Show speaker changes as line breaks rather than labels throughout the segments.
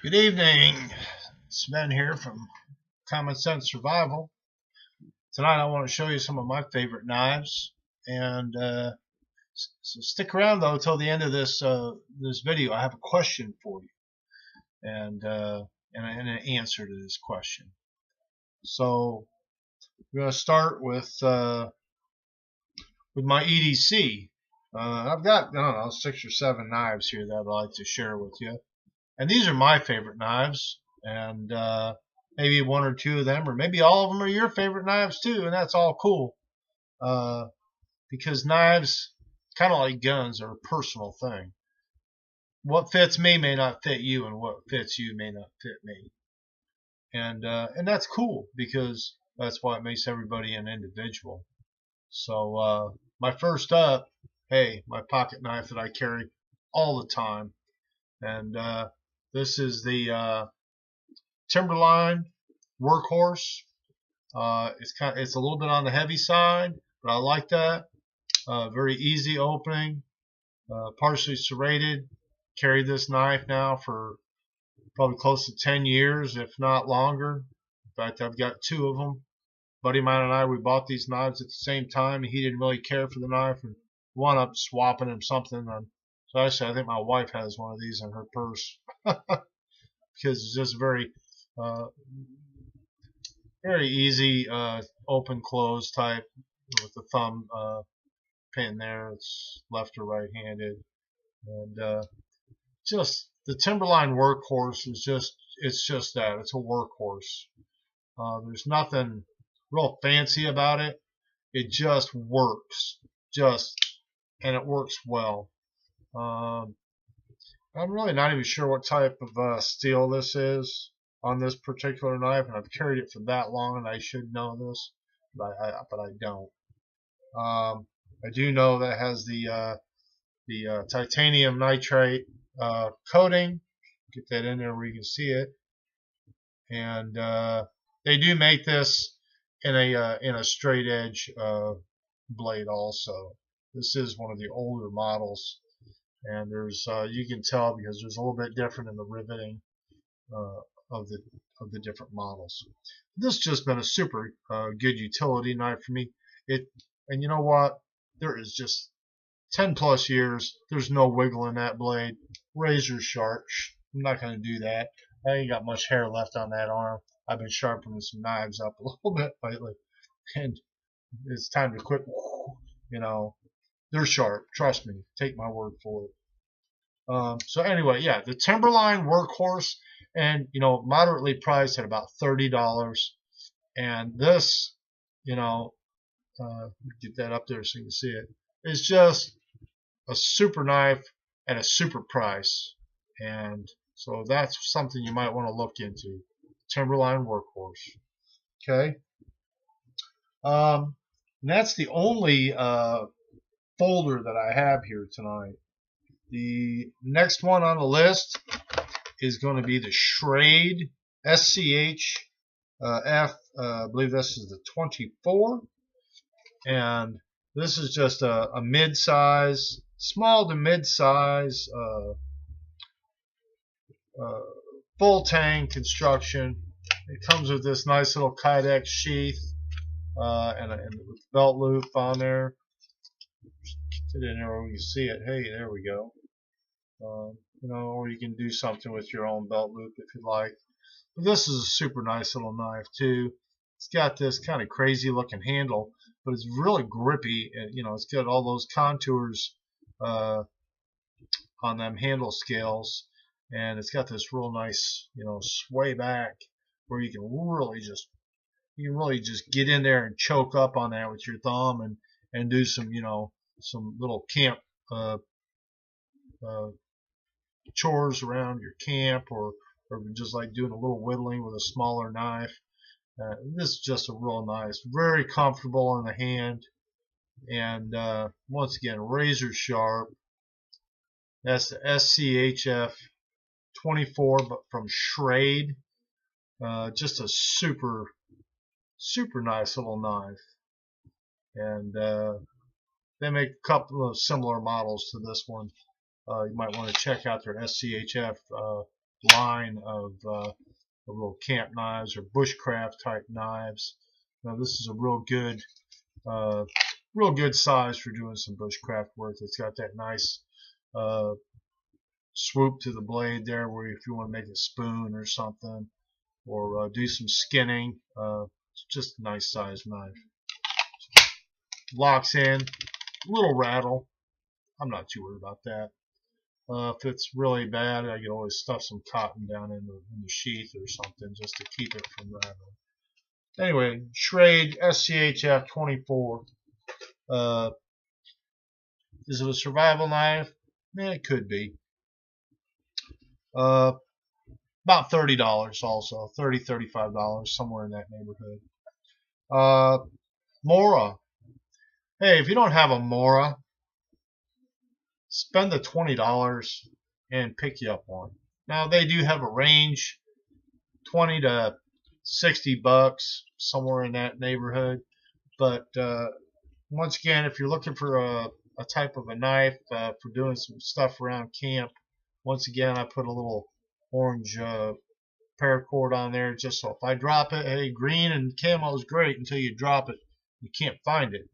Good evening. Sven here from Common Sense Survival. Tonight I want to show you some of my favorite knives, and so stick around though till the end of this video. I have a question for you, and an answer to this question. So we're going to start with my EDC. I've got, I don't know, 6 or 7 knives here that I'd like to share with you. And these are my favorite knives, and maybe 1 or 2 of them, or maybe all of them are your favorite knives too, and that's all cool. Because knives, kind of like guns, are a personal thing. What fits me may not fit you, and what fits you may not fit me. And that's cool, because that's why it makes everybody an individual. So my first up, hey, my pocket knife that I carry all the time, and this is the Timberline Workhorse. It's a little bit on the heavy side, but I like that. Very easy opening, partially serrated. Carried this knife now for probably close to 10 years, if not longer. In fact, I've got 2 of them. Buddy of mine and I, we bought these knives at the same time, and he didn't really care for the knife and wound up swapping him something. So actually, I think my wife has one of these in her purse because it's just very easy open close type with the thumb pin there. It's left or right handed, and just the Timberline Workhorse is it's just that, it's a workhorse. There's nothing real fancy about it. It just works, and it works well. I'm really not even sure what type of steel this is on this particular knife, and I've carried it for that long, and I should know this, but I don't. I do know that it has the titanium nitrate coating. Get that in there where you can see it, and they do make this in a straight edge blade also. This is one of the older models. And there's you can tell because there's a little bit different in the riveting of the different models. This has just been a super good utility knife for me. And you know what? There is just 10 plus years. There's no wiggle in that blade. Razor sharp. I'm not going to do that. I ain't got much hair left on that arm. I've been sharpening some knives up a little bit lately, and it's time to quit. You know. They're sharp, trust me. Take my word for it. So anyway, yeah, the Timberline Workhorse, and moderately priced at about $30. And this, get that up there so you can see it. It's just a super knife at a super price, and so that's something you might want to look into. Timberline Workhorse. Okay. And that's the only folder that I have here tonight. The next one on the list is going to be the Schrade SCHF. I believe this is the 24, and this is just a mid-size, small to mid-size, full tang construction. It comes with this nice little Kydex sheath and with belt loop on there. Get in there where you can see it. Hey, there we go. Or you can do something with your own belt loop if you like. But this is a super nice little knife too. It's got this kind of crazy looking handle, but it's really grippy. And, it's got all those contours on them handle scales, and it's got this real nice, sway back where you can really just get in there and choke up on that with your thumb and do some some little camp chores around your camp, or just like doing a little whittling with a smaller knife. This is just a real nice, very comfortable in the hand, and once again, razor sharp. That's the SCHF 24, but from Schrade. Just a super nice little knife, and they make a couple of similar models to this one. You might want to check out their SCHF line of little camp knives or bushcraft type knives. Now this is a real good size for doing some bushcraft work. It's got that nice swoop to the blade there, where if you want to make a spoon or something, or do some skinning, it's just a nice size knife. Locks in, little rattle. I'm not too worried about that. If it's really bad, I can always stuff some cotton down in the sheath or something just to keep it from rattling. Anyway, Schrade SCHF 24. Is it a survival knife? It could be. About $30 also. $30, $35, somewhere in that neighborhood. Mora. Hey, if you don't have a Mora, spend the $20 and pick you up one. Now they do have a range, 20 to 60 bucks, somewhere in that neighborhood. But once again, if you're looking for a type of a knife for doing some stuff around camp, once again I put a little orange paracord on there, just so if I drop it, hey, green and camo is great until you drop it, you can't find it.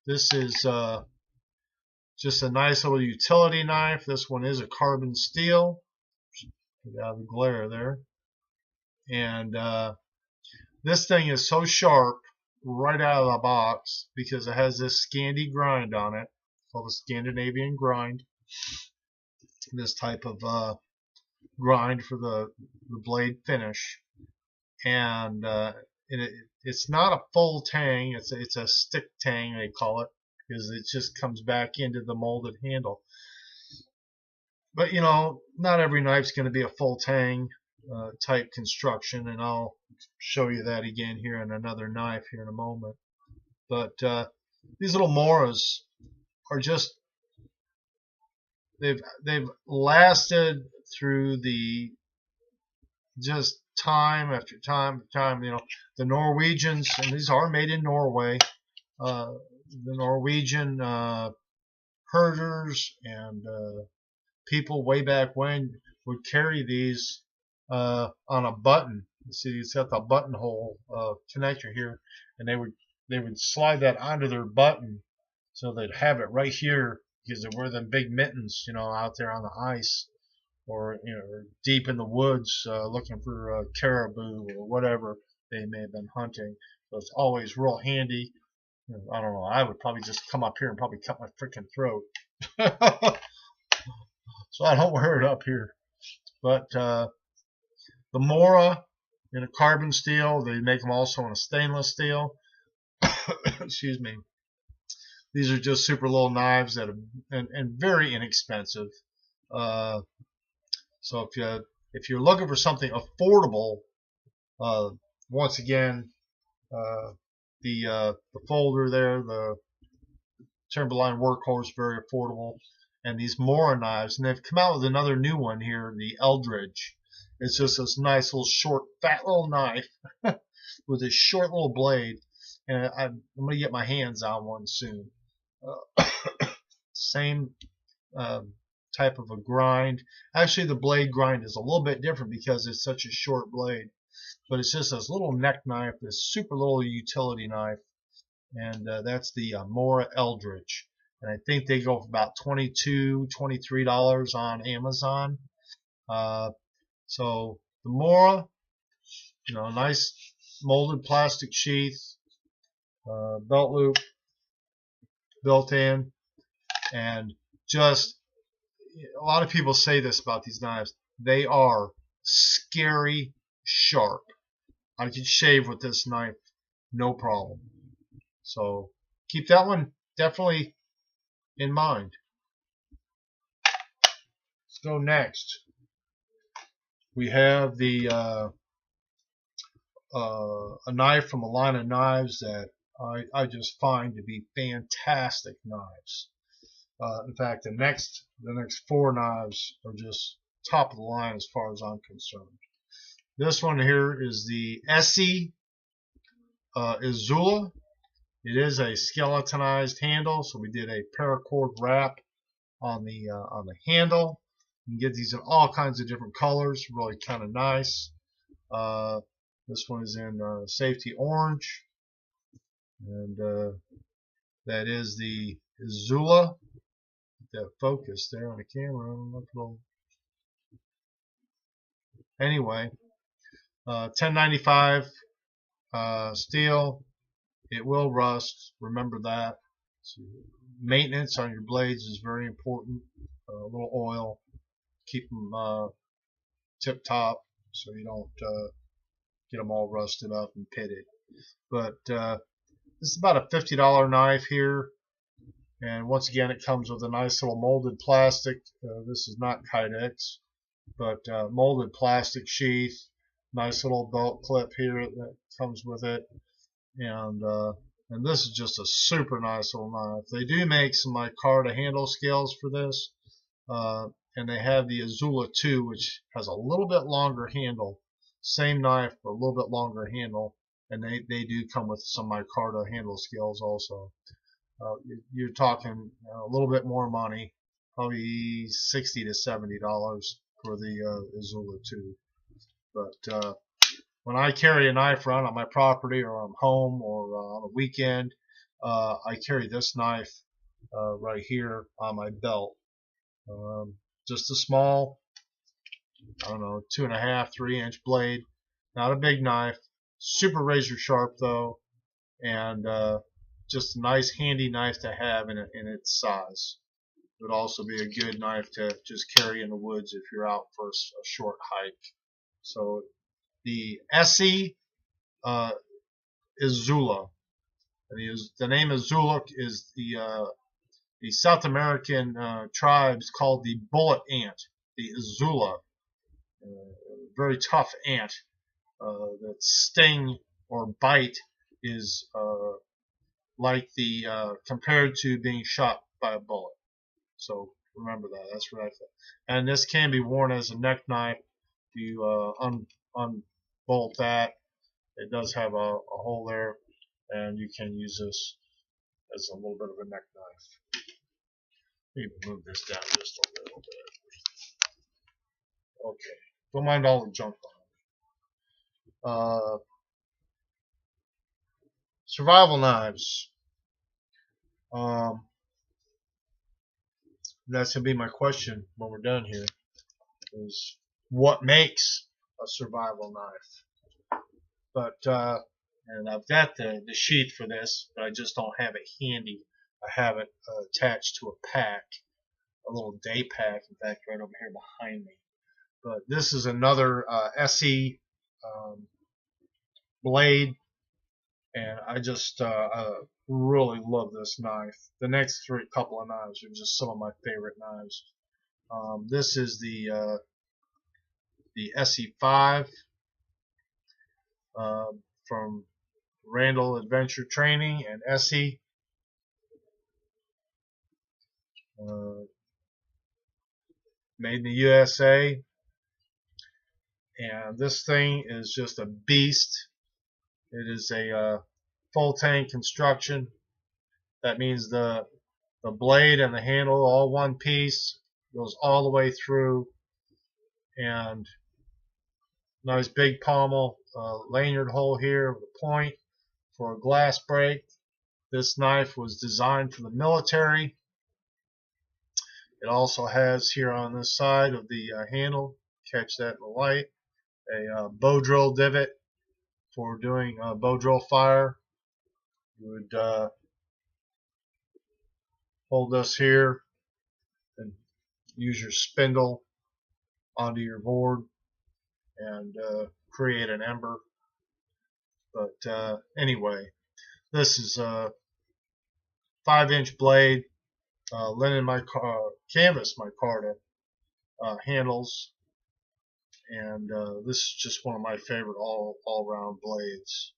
This is just a nice little utility knife. This one is a carbon steel. Get out of the glare there. And this thing is so sharp right out of the box because it has this Scandi grind on it, called a Scandinavian grind. This type of grind for the blade finish. And it's not a full tang. It's a stick tang, they call it, because it just comes back into the molded handle. But you know, not every knife's going to be a full tang type construction, and I'll show you that again here in another knife here in a moment. But these little Moras are just, they've lasted through the just time after time after time. You know, the Norwegians, and these are made in Norway, the Norwegian herders and people way back when would carry these on a button. You see, it's got the buttonhole connector here, and they would slide that onto their button, so they'd have it right here because they wear them big mittens, you know, out there on the ice, or you know, deep in the woods looking for caribou or whatever they may have been hunting. So it's always real handy. I don't know, I would probably just come up here and probably cut my freaking throat. So I don't wear it up here. But the Mora in a carbon steel, they make them also in a stainless steel. Excuse me. These are just super little knives that are and very inexpensive. So if you're looking for something affordable, once again, the folder there, the Timberline Workhorse, very affordable. And these Mora knives, and they've come out with another new one here, the Eldridge. It's just this nice little short, fat little knife with this short little blade. And I'm going to get my hands on one soon. Same type of a grind. Actually, the blade grind is a little bit different because it's such a short blade. But it's just this little neck knife, this super little utility knife. And that's the Mora Eldridge. And I think they go for about $22, $23 on Amazon. So the Mora, you know, nice molded plastic sheath, belt loop built in, and just a lot of people say this about these knives. They are scary sharp. I could shave with this knife, no problem. So keep that one definitely in mind. Let's go next. We have the a knife from a line of knives that I just find to be fantastic knives. In fact, the next 4 knives are just top of the line as far as I'm concerned. This one here is the Essie Izula. It is a skeletonized handle, so we did a paracord wrap on the handle. You can get these in all kinds of different colors, really kind of nice. This one is in safety orange, and that is the Azula. That focus there on the camera. I don't know if it'll... Anyway, 1095 steel. It will rust. Remember that. So maintenance on your blades is very important. A little oil, keep them tip top so you don't get them all rusted up and pitted. But this is about a $50 knife here, and once again it comes with a nice little molded plastic. This is not Kydex, but molded plastic sheath, nice little belt clip here that comes with it, and this is just a super nice little knife. They do make some micarta handle scales for this, and they have the Azula 2, which has a little bit longer handle. Same knife, but a little bit longer handle, and they do come with some micarta handle scales also. You're talking a little bit more money, probably $60 to $70 for the Azula 2. But when I carry a knife around on my property, or I'm home, or on a weekend, I carry this knife right here on my belt. Just a small, I don't know, 2.5, 3-inch blade. Not a big knife. Super razor sharp though, and just a nice handy knife to have in its size. It would also be a good knife to just carry in the woods if you're out for a short hike. So the Essie Azula. The name Azula is the South American tribes called the bullet ant, the Azula. Very tough ant. That sting or bite is like compared to being shot by a bullet. So remember that. That's what I said. And this can be worn as a neck knife. If you unbolt that, it does have a hole there, and you can use this as a little bit of a neck knife. Maybe move this down just a little bit. Okay. Don't mind all the junk on it. Survival knives. That's going to be my question when we're done here, is what makes a survival knife? But and I've got the sheath for this, but I just don't have it handy. I have it attached to a pack, a little day pack, in fact, right over here behind me. But this is another Essie blade, and I just really love this knife. The next couple of knives are just some of my favorite knives. This is the Essie 5 from Randall Adventure Training and Essie. Made in the USA, and this thing is just a beast. It is a full tank construction. That means the blade and the handle all one piece, goes all the way through, and nice big pommel lanyard hole here with a point for a glass break. This knife was designed for the military. It also has here on this side of the handle, catch that in the light, a bow drill divot for doing bow drill fire. You would hold this here and use your spindle onto your board and create an ember. But anyway, this is a 5-inch blade, linen canvas micarta handles, and this is just one of my favorite all-round blades.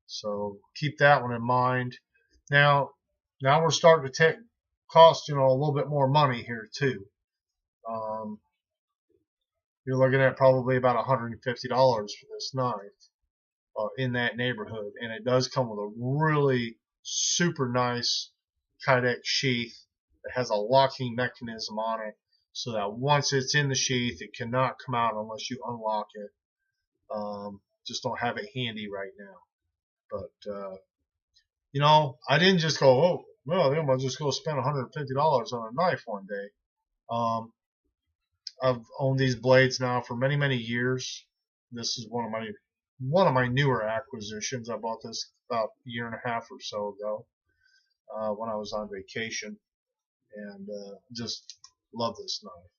So keep that one in mind. Now we're starting to cost a little bit more money here too. You're looking at probably about $150 for this knife, in that neighborhood, and it does come with a really super nice Kydex sheath that has a locking mechanism on it. so that once it's in the sheath, it cannot come out unless you unlock it. Just don't have it handy right now. But you know, I didn't just go, oh, well, I'm gonna just go spend $150 on a knife one day. I've owned these blades now for many, many years. This is one of my newer acquisitions. I bought this about a year and a half or so ago when I was on vacation, and just love this knife.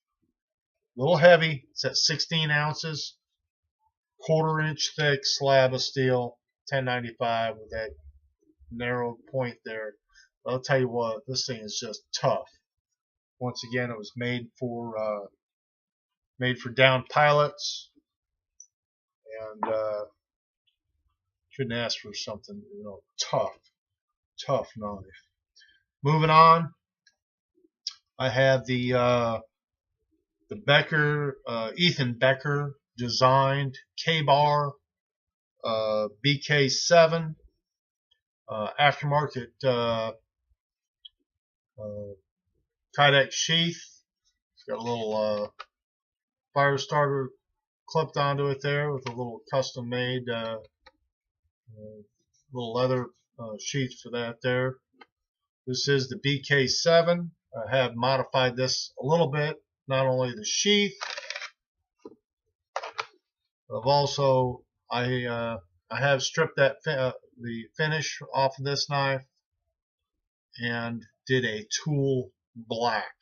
A little heavy. It's at 16 ounces, 1/4 inch thick slab of steel, 1095 with that narrow point there. I'll tell you what, this thing is just tough. Once again, it was made for downed pilots, and couldn't ask for something, you know, tough knife. Moving on, I have the Becker, Ethan Becker designed K-bar BK7 aftermarket Kydex sheath. It's got a little fire starter clipped onto it there with a little custom made little leather sheath for that there. This is the BK7. I have modified this a little bit, not only the sheath, but I've also I have stripped that the finish off of this knife and did a tool black,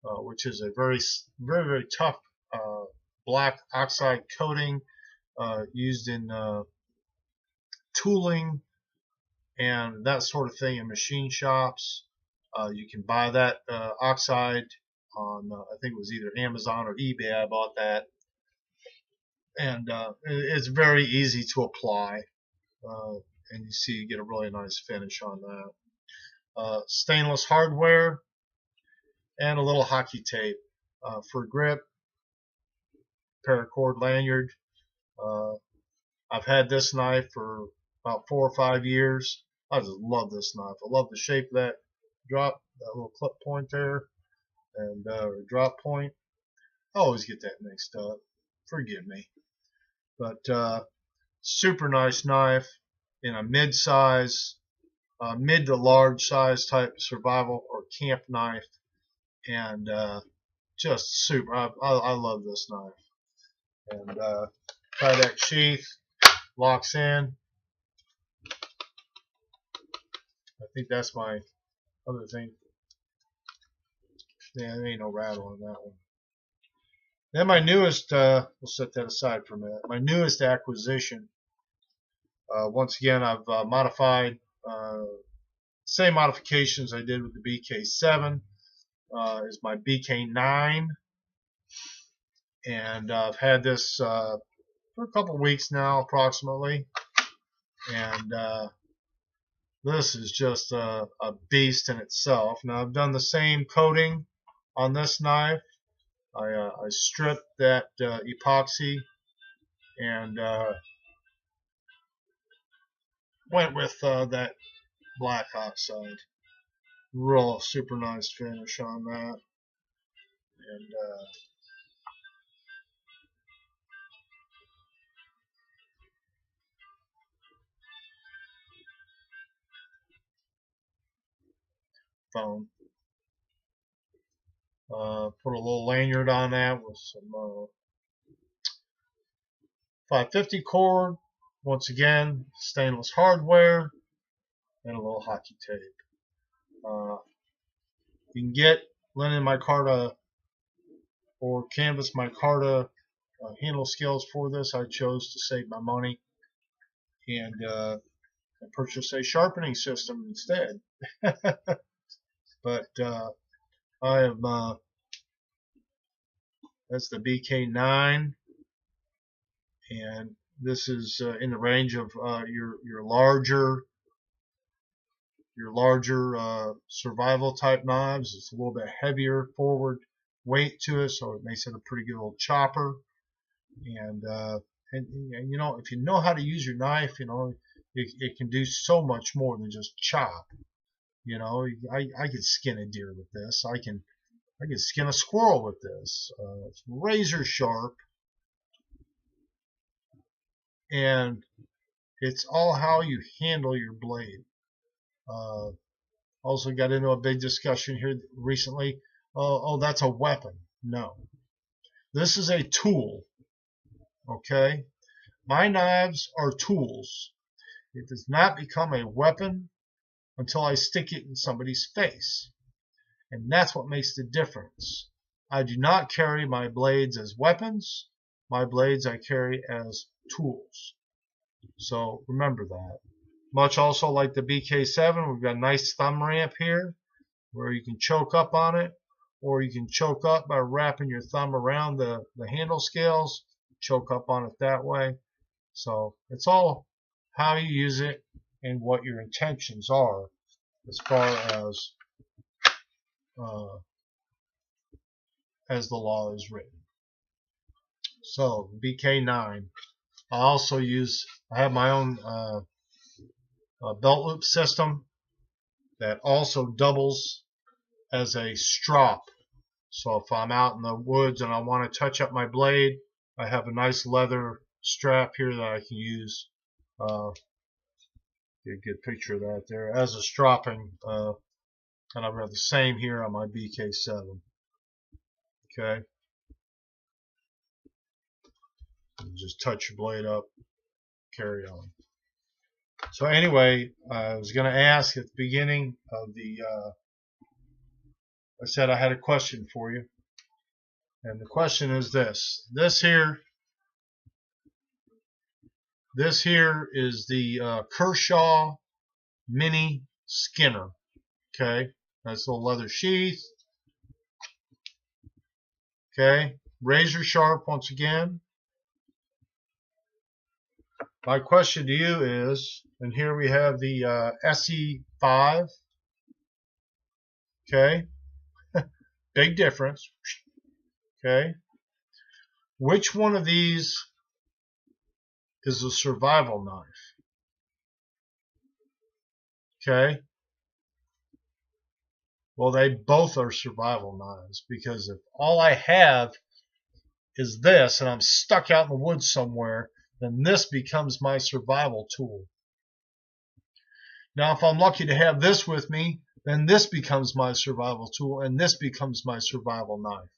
which is a very tough black oxide coating used in tooling and that sort of thing in machine shops. You can buy that oxide on I think it was either Amazon or eBay. I bought that, and it's very easy to apply, and you see you get a really nice finish on that. Stainless hardware and a little hockey tape for grip, paracord lanyard. I've had this knife for about 4 or 5 years. I just love this knife. I love the shape of that drop, that little clip point there, and drop point. I always get that mixed up. Forgive me. But super nice knife in a mid-size, mid to large size type survival or camp knife, and just super. I love this knife. And Kydex sheath locks in. I think that's my other thing. Yeah, there ain't no rattle on that one. Then my newest, we'll set that aside for a minute. My newest acquisition. Once again, I've modified same modifications I did with the BK7. Is my BK9, and I've had this for a couple of weeks now, approximately, and this is just a beast in itself. Now I've done the same coating on this knife. I stripped that epoxy and went with that black oxide. Real super nice finish on that. And phone. Put a little lanyard on that with some 550 cord. Once again, stainless hardware and a little hockey tape. You can get linen micarta or canvas micarta handle scales for this. I chose to save my money and purchase a sharpening system instead. But I have that's the BK9, and this is in the range of your larger survival type knives. It's a little bit heavier forward weight to it, so it makes it a pretty good little chopper. And you know, if you know how to use your knife, you know, it can do so much more than just chop. You know, I could skin a deer with this. I can I could skin a squirrel with this. It's razor sharp, and it's all how you handle your blade. Also got into a big discussion here recently. Oh, that's a weapon. No. This is a tool. Okay? My knives are tools. It does not become a weapon until I stick it in somebody's face. And that's what makes the difference. I do not carry my blades as weapons. My blades I carry as tools. So remember that. Much also like the BK7, we've got a nice thumb ramp here where you can choke up on it, or you can choke up by wrapping your thumb around the handle scales, choke up on it that way. So it's all how you use it and what your intentions are as far as the law is written. So BK9. I have my own belt loop system that also doubles as a strop. So if I'm out in the woods and I want to touch up my blade, I have a nice leather strap here that I can use. Get a good picture of that there as a stropping. And I've got the same here on my BK7. Okay. And just touch your blade up, carry on. So anyway, I was going to ask at the beginning of the, I said I had a question for you. And the question is this. This here is the Kershaw Mini Skinner. Okay. Nice little leather sheath. Okay. Razor sharp once again. My question to you is, and here we have the SE5. Okay. Big difference. Okay. Which one of these is a survival knife? Okay. Well, they both are survival knives, because if all I have is this and I'm stuck out in the woods somewhere, then this becomes my survival tool. Now, if I'm lucky to have this with me, then this becomes my survival tool, and this becomes my survival knife.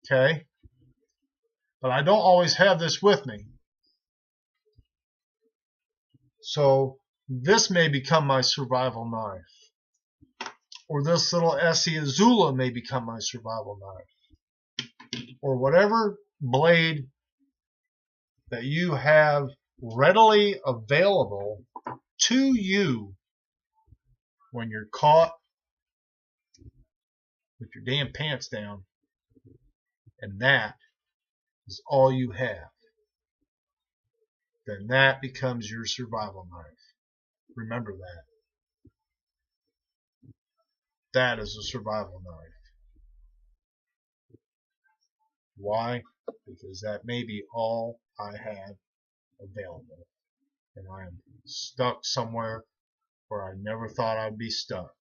Okay? But I don't always have this with me. So this may become my survival knife. Or this little SE Azula may become my survival knife. Or whatever blade that you have readily available to you when you're caught with your damn pants down, and that is all you have, then that becomes your survival knife. Remember that. That is a survival knife. Why? Because that may be all I have available. And I am stuck somewhere where I never thought I'd be stuck.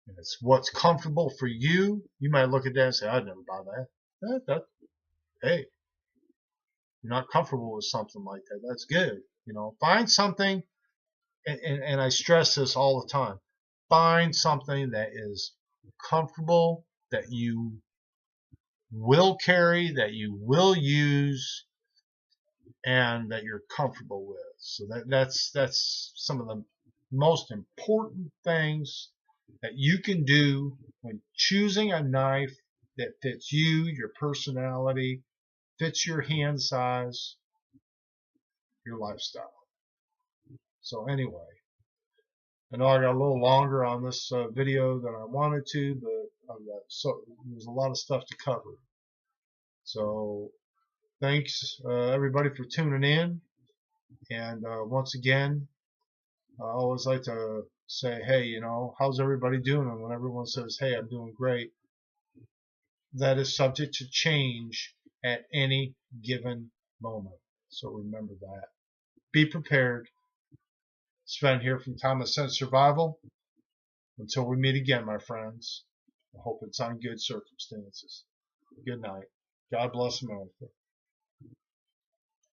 And it's what's comfortable for you. You might look at that and say, I'd never buy that. Hey, you're not comfortable with something like that. That's good. You know, find something, and I stress this all the time. Find something that is comfortable, that you will carry, that you will use, and that you're comfortable with. So that's some of the most important things that you can do when choosing a knife that fits you, your personality, fits your hand size, your lifestyle. So anyway, I know I got a little longer on this video than I wanted to, but there's a lot of stuff to cover. So thanks everybody for tuning in. And once again, I always like to say, hey, you know, how's everybody doing? And when everyone says, hey, I'm doing great, that is subject to change at any given moment. So remember that. Be prepared. Sven here from Common Sense Survival. Until we meet again, my friends. I hope it's on good circumstances. Good night. God bless America.